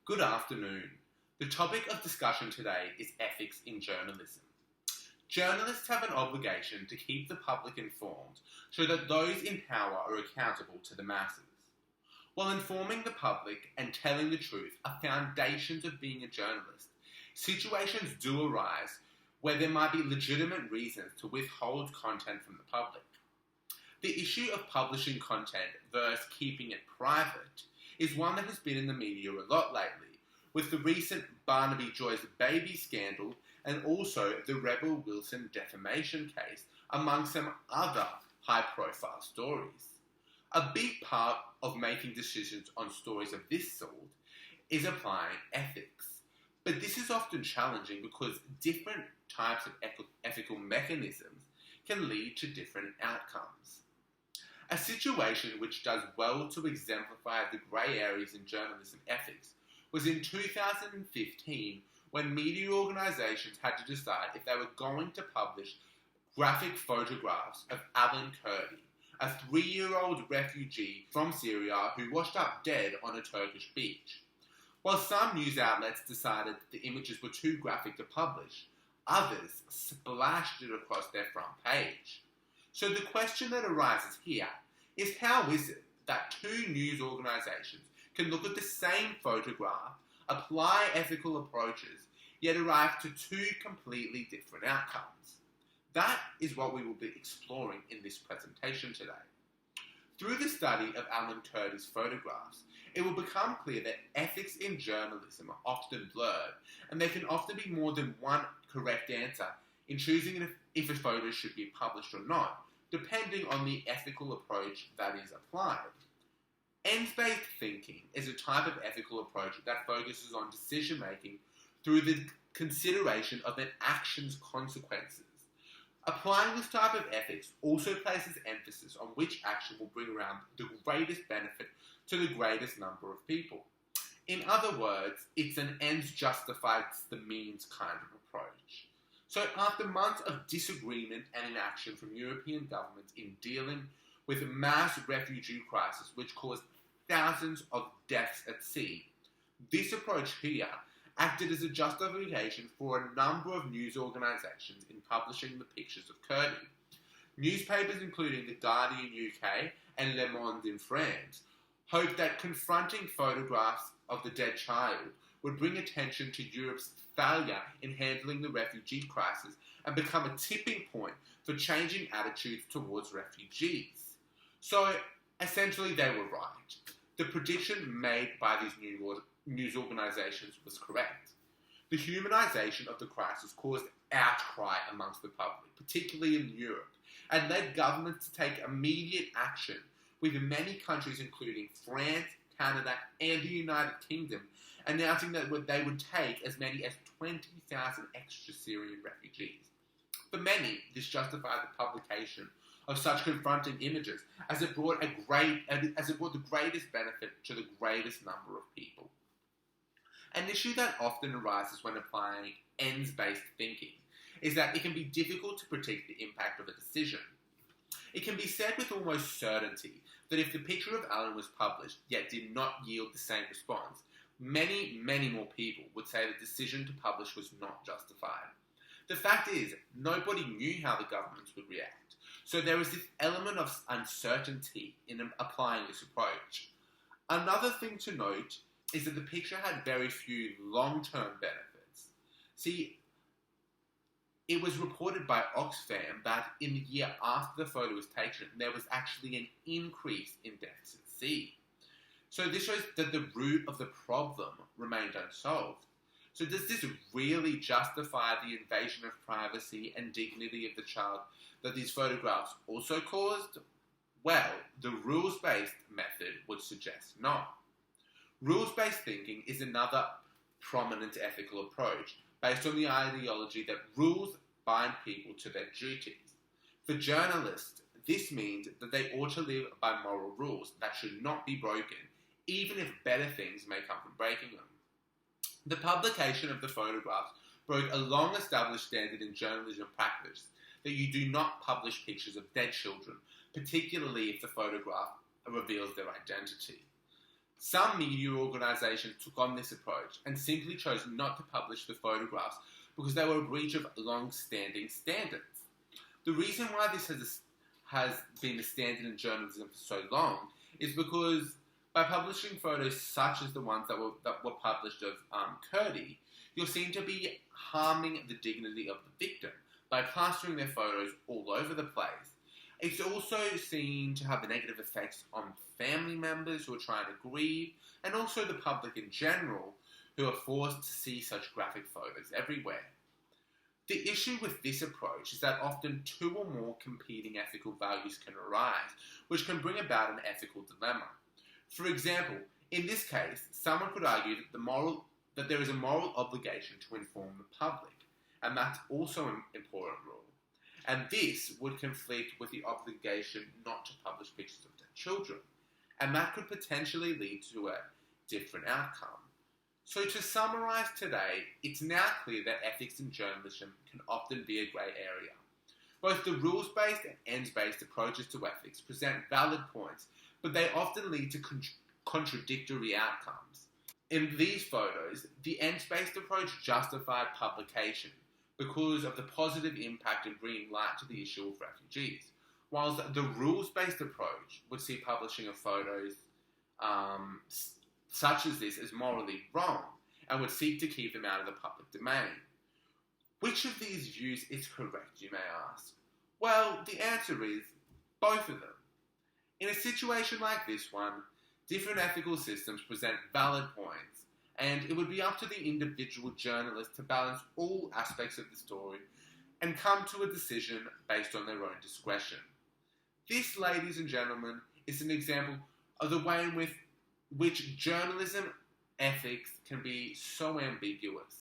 Good afternoon. The topic of discussion today is ethics in journalism. Journalists have an obligation to keep the public informed so that those in power are accountable to the masses. While informing the public and telling the truth are foundations of being a journalist, situations do arise where there might be legitimate reasons to withhold content from the public. The issue of publishing content versus keeping it private is one that has been in the media a lot lately, with the recent Barnaby Joyce baby scandal and also the Rebel Wilson defamation case, among some other high-profile stories. A big part of making decisions on stories of this sort is applying ethics. But this is often challenging because different types of ethical mechanisms can lead to different outcomes. A situation which does well to exemplify the grey areas in journalism ethics was in 2015 when media organisations had to decide if they were going to publish graphic photographs of Aylan Kurdi, a 3-year-old refugee from Syria who washed up dead on a Turkish beach. While some news outlets decided that the images were too graphic to publish, others splashed it across their front page. So the question that arises here is, how is it that two news organisations can look at the same photograph, apply ethical approaches, yet arrive to two completely different outcomes? That is what we will be exploring in this presentation today. Through the study of Aylan Kurdi's photographs, it will become clear that ethics in journalism are often blurred, and there can often be more than one correct answer in choosing if a photo should be published or not, depending on the ethical approach that is applied. Ends-based thinking is a type of ethical approach that focuses on decision-making through the consideration of an action's consequences. Applying this type of ethics also places emphasis on which action will bring around the greatest benefit to the greatest number of people. In other words, it's an ends justifies the means kind of approach. So after months of disagreement and inaction from European governments in dealing with a mass refugee crisis which caused thousands of deaths at sea, this approach here acted as a justification for a number of news organisations in publishing the pictures of Kurdi. Newspapers including The Guardian UK and Le Monde in France hoped that confronting photographs of the dead child would bring attention to Europe's failure in handling the refugee crisis and become a tipping point for changing attitudes towards refugees. So, essentially, they were right. The prediction made by these news organisations was correct. The humanisation of the crisis caused outcry amongst the public, particularly in Europe, and led governments to take immediate action, with many countries including France, Canada and the United Kingdom announcing that they would take as many as 20,000 extra Syrian refugees. For many, this justified the publication of such confronting images as it brought the greatest benefit to the greatest number of people. An issue that often arises when applying ends-based thinking is that it can be difficult to predict the impact of a decision. It can be said with almost certainty that if the picture of Aylan was published yet did not yield the same response, many more people would say the decision to publish was not justified. The fact is, nobody knew how the governments would react, so there is this element of uncertainty in applying this approach. Another thing to note is that the picture had very few long-term benefits. See, it was reported by Oxfam that in the year after the photo was taken, there was actually an increase in deaths at sea. So this shows that the root of the problem remained unsolved. So does this really justify the invasion of privacy and dignity of the child that these photographs also caused? Well, the rules-based method would suggest not. Rules-based thinking is another prominent ethical approach based on the ideology that rules bind people to their duties. For journalists, this means that they ought to live by moral rules that should not be broken, even if better things may come from breaking them. The publication of the photographs broke a long-established standard in journalism practice that you do not publish pictures of dead children, particularly if the photograph reveals their identity. Some media organisations took on this approach and simply chose not to publish the photographs because they were a breach of long-standing standards. The reason why this has been a standard in journalism for so long is because by publishing photos such as the ones that were published of Kurdi, you'll seem to be harming the dignity of the victim by plastering their photos all over the place. It's also seen to have negative effects on family members who are trying to grieve, and also the public in general, who are forced to see such graphic photos everywhere. The issue with this approach is that often two or more competing ethical values can arise, which can bring about an ethical dilemma. For example, in this case, someone could argue that there is a moral obligation to inform the public, and that's also an important rule. And this would conflict with the obligation not to publish pictures of dead children, and that could potentially lead to a different outcome. So to summarise today, it's now clear that ethics in journalism can often be a grey area. Both the rules-based and ends-based approaches to ethics present valid points, but they often lead to contradictory outcomes. In these photos, the ends-based approach justified publication because of the positive impact in bringing light to the issue of refugees, whilst the rules-based approach would see publishing of photos such as this as morally wrong and would seek to keep them out of the public domain. Which of these views is correct, you may ask? Well, the answer is both of them. In a situation like this one, different ethical systems present valid points, and it would be up to the individual journalist to balance all aspects of the story and come to a decision based on their own discretion. This, ladies and gentlemen, is an example of the way in which journalism ethics can be so ambiguous.